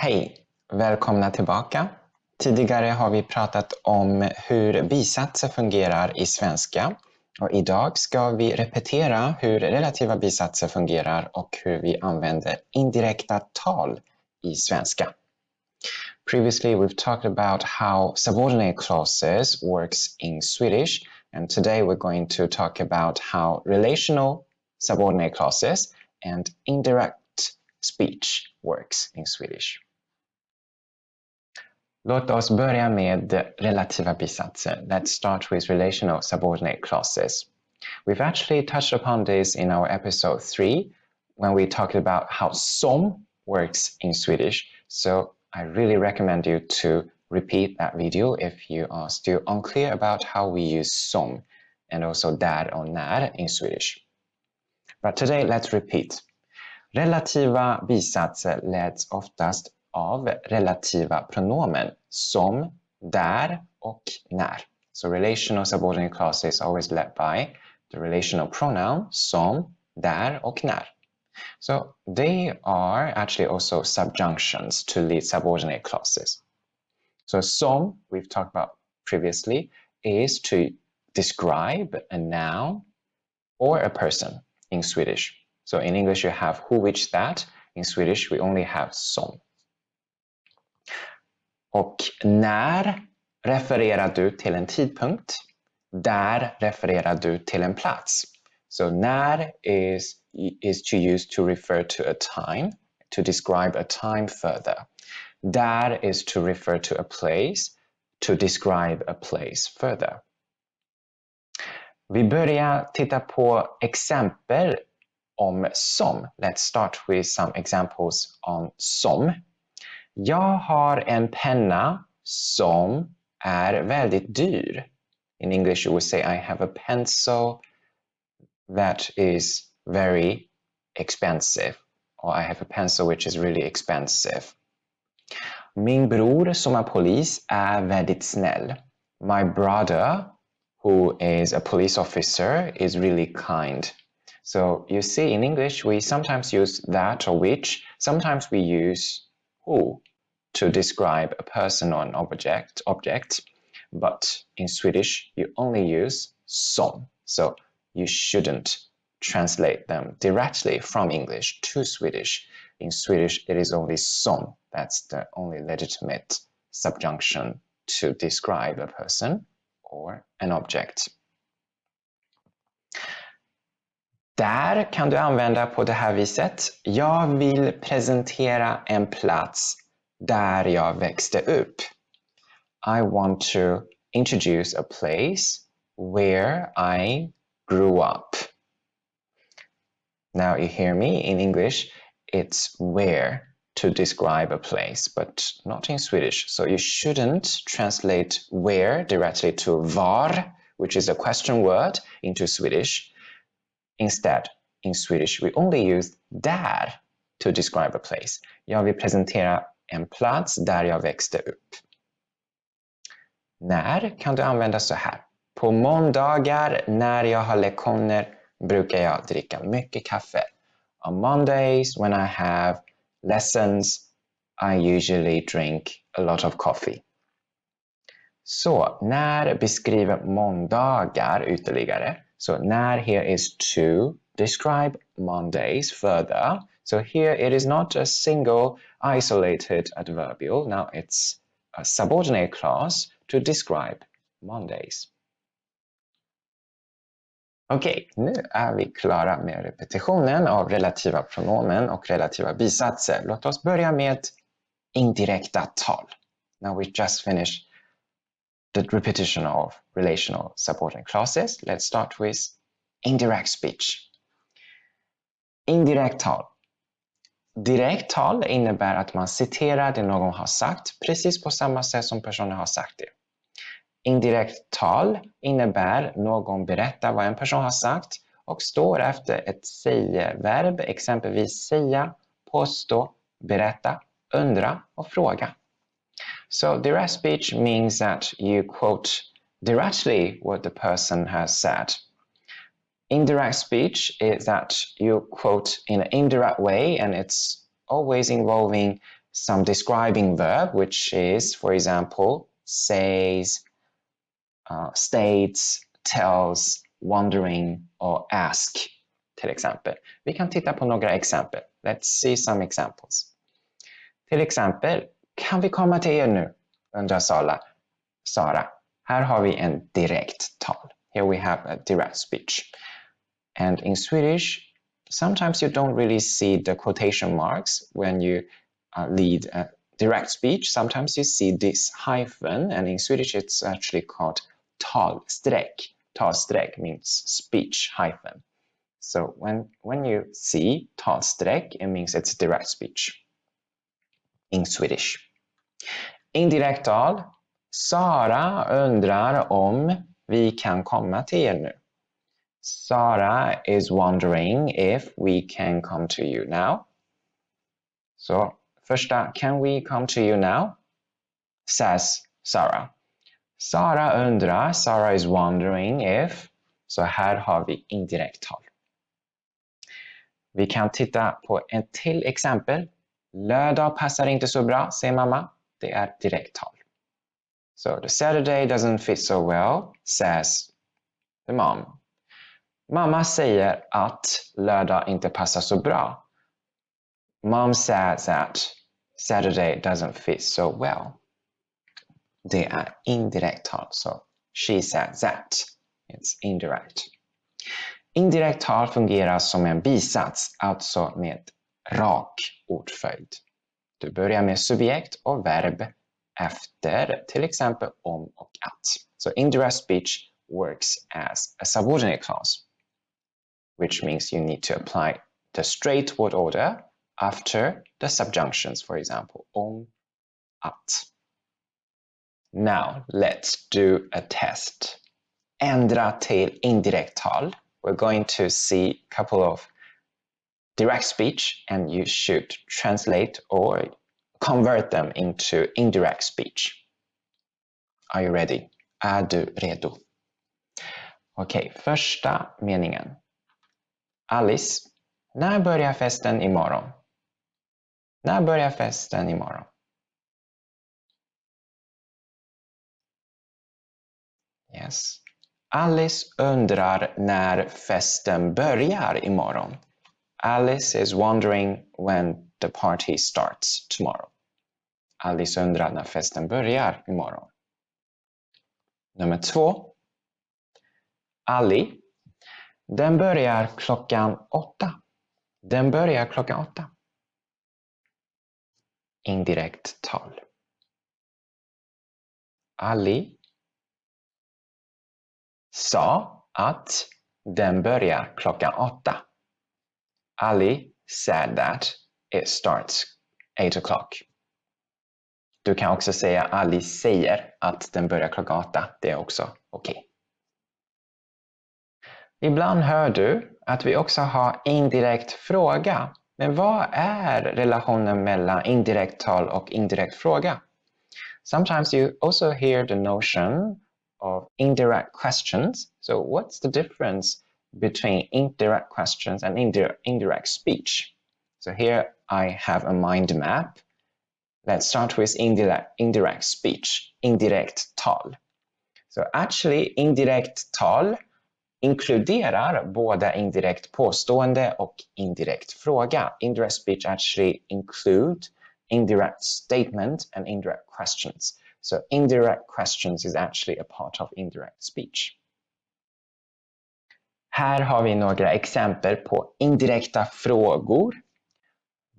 Hej, välkomna tillbaka. Tidigare har vi pratat om hur bisatser fungerar i svenska. Och idag ska vi repetera hur relativa bisatser fungerar och hur vi använder indirekta tal i svenska. Previously we've talked about how subordinate clauses works in Swedish, and today we're going to talk about how relational subordinate clauses and indirect speech works in Swedish. Låt oss börja med relativa bisatser. Let's start with relational subordinate clauses. We've actually touched upon this in our episode 3 when we talked about how som works in Swedish. So I really recommend you to repeat that video if you are still unclear about how we use som and also där och när in Swedish. But today let's repeat. Relativa bisatser leds oftast av relativa pronomen som, där och när. So relational subordinate clauses is always led by the relational pronoun som, där och när. So they are actually also subjunctions to lead subordinate clauses. So som, we've talked about previously, is to describe a noun or a person in Swedish. So in English you have who, which, that. In Swedish we only have som. Och när refererar du till en tidpunkt, där refererar du till en plats. So när is to use to refer to a time, to describe a time further. Där is to refer to a place, to describe a place further. Vi börjar titta på exempel om som. Let's start with some examples on som. Jag har en penna som är väldigt dyr. In English you would say I have a pencil that is very expensive. Or I have a pencil which is really expensive. Min bror som är polis är väldigt snäll. My brother, who is a police officer, is really kind. So you see in English we sometimes use that or which. Sometimes we use who to describe a person or an object, but in Swedish you only use som. So you shouldn't translate them directly from English to Swedish. In Swedish it is only som. That's the only legitimate subjunction to describe a person or an object. Där kan du använda på det här viset. Jag vill presentera en plats där jag växte upp. I want to introduce a place where I grew up. Now you hear me in English, it's where to describe a place, but not in Swedish. So you shouldn't translate where directly to var, which is a question word, into Swedish. Instead, in Swedish, we only use där to describe a place. Jag vill presentera en plats där jag växte upp. När kan du använda så här. På måndagar när jag har lektioner brukar jag dricka mycket kaffe. On Mondays when I have lessons, I usually drink a lot of coffee. Så när beskriver måndagar ytterligare. So när here is to describe Mondays further. So here it is not a single isolated adverbial. Now it's a subordinate clause to describe Mondays. Okej, nu är vi klara med repetitionen av relativa pronomen och relativa bisatser. Låt oss börja med indirekta tal. Now we just finished the repetition of relational subordinate clauses. Let's start with indirect speech. Indirekt tal. Direkt tal innebär att man citerar det någon har sagt precis på samma sätt som personen har sagt det. Indirekt tal innebär någon berättar vad en person har sagt och står efter ett sägeverb, exempelvis säga, påstå, berätta, undra och fråga. So direct speech means that you quote directly what the person has said. Indirect speech is that you quote in an indirect way, and it's always involving some describing verb, which is, for example, says, states, tells, wondering or ask till exempel. Vi kan titta på några exempel. Let's see some examples. Till exempel, kan vi komma till er nu? Undrar Sara. Här har vi en direkt tal. Here we have a direct speech. And in Swedish, sometimes you don't really see the quotation marks when you lead a direct speech. Sometimes you see this hyphen, and in Swedish it's actually called talstreck. Talstreck means speech hyphen. So when you see talstreck, it means it's direct speech in Swedish. Indirekt tal. Sara undrar om vi kan komma till er nu. Sara is wondering if we can come to you now. Så första, can we come to you now? Says Sara. Sara undrar, Sara is wondering if. Så här har vi indirekt tal. Vi kan titta på ett till exempel. Lördag passar inte så bra, säger mamma. Det är direkt tal. So the Saturday doesn't fit so well, says the mom. Mamma säger att lördag inte passar så bra. Mom says that Saturday doesn't fit so well. Det är indirekt tal, så she said that. It's indirect. Indirekt tal fungerar som en bisats, alltså med rak ordföljd. Du börjar med subjekt och verb efter till exempel om och att. So indirect speech works as a subordinate clause, which means you need to apply the straight word order after the subjunctions, for example, om, att. Now, let's do a test. Ändra till indirekt tal. We're going to see a couple of direct speech and you should translate or convert them into indirect speech. Are you ready? Är du redo? Okej, första meningen. Alice, när börjar festen imorgon? När börjar festen imorgon? Yes. Alice undrar när festen börjar imorgon. Alice is wondering when the party starts tomorrow. Alice undrar när festen börjar imorgon. Nummer 2. Ali, den börjar klockan 8. Den börjar klockan 8. Indirekt tal. Ali sa att den börjar klockan 8. Ali said that it starts 8 o'clock. Du kan också säga Ali säger att den börjar klockan 8. Det är också okej. Ibland hör du att vi också har indirekt fråga. Men vad är relationen mellan indirekt tal och indirekt fråga? Sometimes you also hear the notion of indirect questions. So what's the difference between indirect questions and indirect speech? So here I have a mind map. Let's start with indirect speech, indirekt tal. So actually indirekt tal inkluderar både indirekt påstående och indirekt fråga. Indirect speech actually include indirect statement and indirect questions. So indirect questions is actually a part of indirect speech. Här har vi några exempel på indirekta frågor.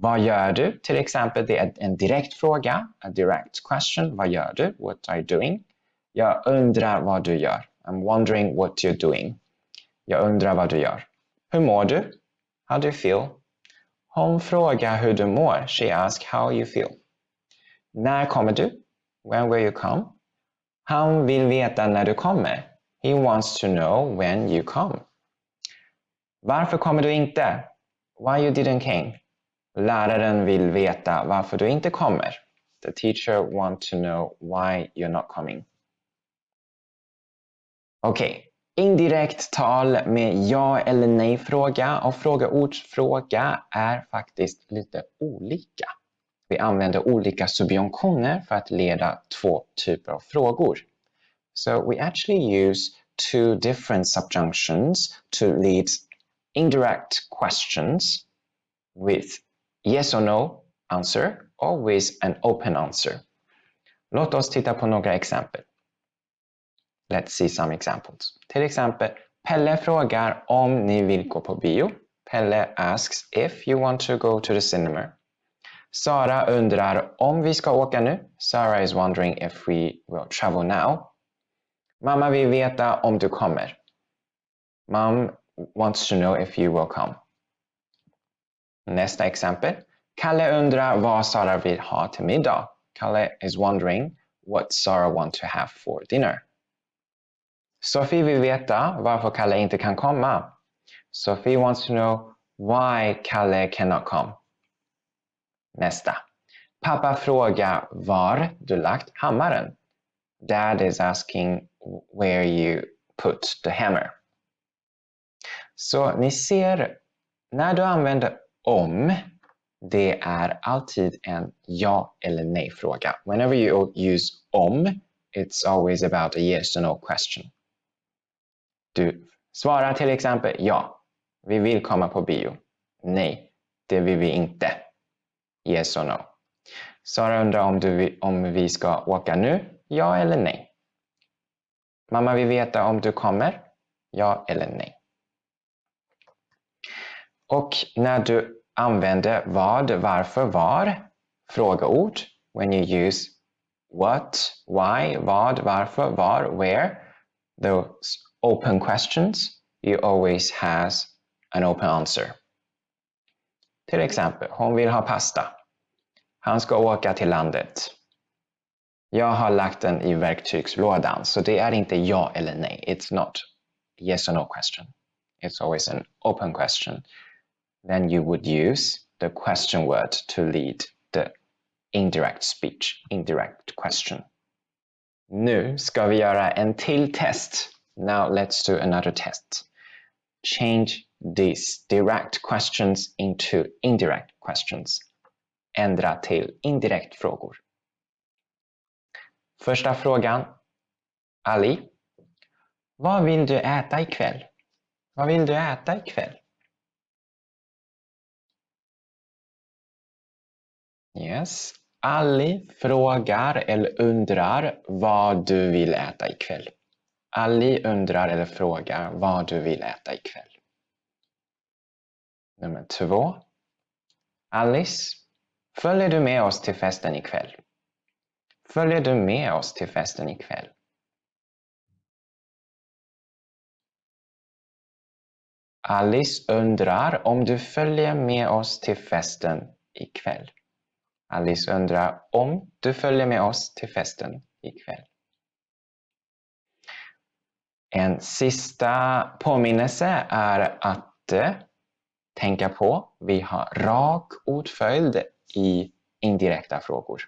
Vad gör du? Till exempel, det är en direkt fråga, a direct question. Vad gör du? What are you doing? Jag undrar vad du gör. I'm wondering what you're doing. Jag undrar vad du gör. Hur mår du? How do you feel? Hon frågar hur du mår. She asks how you feel. När kommer du? When will you come? Han vill veta när du kommer. He wants to know when you come. Varför kommer du inte? Why you didn't came? Läraren vill veta varför du inte kommer. The teacher wants to know why you're not coming. Okej. Indirekt tal med ja eller nej fråga och fråga-ordsfråga är faktiskt lite olika. Vi använder olika subjunktioner för att leda två typer av frågor. So we actually use two different subjunctions to lead indirect questions with yes or no answer or with an open answer. Låt oss titta på några exempel. Let's see some examples. Till exempel, Pelle frågar om ni vill gå på bio. Pelle asks if you want to go to the cinema. Sara undrar om vi ska åka nu. Sarah is wondering if we will travel now. Mamma vill veta om du kommer. Mom wants to know if you will come. Nästa exempel. Kalle undrar vad Sara vill ha till middag. Kalle is wondering what Sara wants to have for dinner. Sophie vill veta varför Kalle inte kan komma. Sophie wants to know why Kalle cannot come. Nästa. Pappa frågar var du lagt hammaren. Dad is asking where you put the hammer. Så ni ser, när du använder om, det är alltid en ja eller nej fråga. Whenever you use om, it's always about a yes or no question. Du svarar till exempel ja, vi vill komma på bio. Nej, det vill vi inte. Yes or no. Sara undrar om vi ska åka nu, ja eller nej. Mamma vill veta om du kommer, ja eller nej. Och när du använder vad, varför, var, frågeord, when you use what, why, vad, varför, var, where, those open questions, you always has an open answer. Till exempel, hon vill ha pasta. Han ska åka till landet. Jag har lagt den i verktygslådan, så det är inte ja eller nej. It's not yes or no question. It's always an open question. Then you would use the question word to lead the indirect speech, indirect question. Nu ska vi göra en till test. Now let's do another test. Change these direct questions into indirect questions. Ändra till indirekt frågor. Första frågan. Ali, vad vill du äta ikväll? Vad vill du äta ikväll? Yes. Ali frågar eller undrar vad du vill äta ikväll. Ali undrar eller frågar vad du vill äta ikväll. Nummer 2. Alice, följer du med oss till festen ikväll? Följer du med oss till festen ikväll? Alice undrar om du följer med oss till festen ikväll. Alice undrar om du följer med oss till festen ikväll. En sista påminnelse är att tänka på vi har rak ordföljd i indirekta frågor.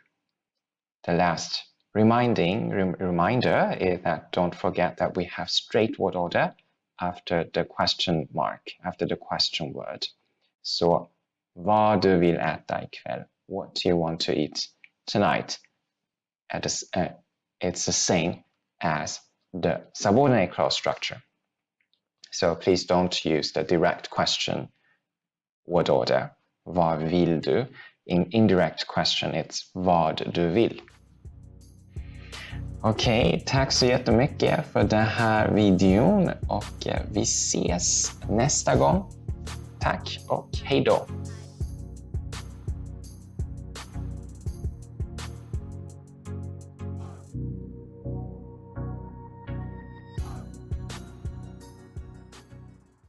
The last reminder is that don't forget that we have straight word order after the question mark, after the question word. Så vad du vill äta ikväll. What you want to eat tonight. It's the same as the subordinate clause structure. So please don't use the direct question word order. Vad vill du? In indirect question, it's vad du vill. Okej, tack så jättemycket för den här videon och vi ses nästa gång. Tack och hej då!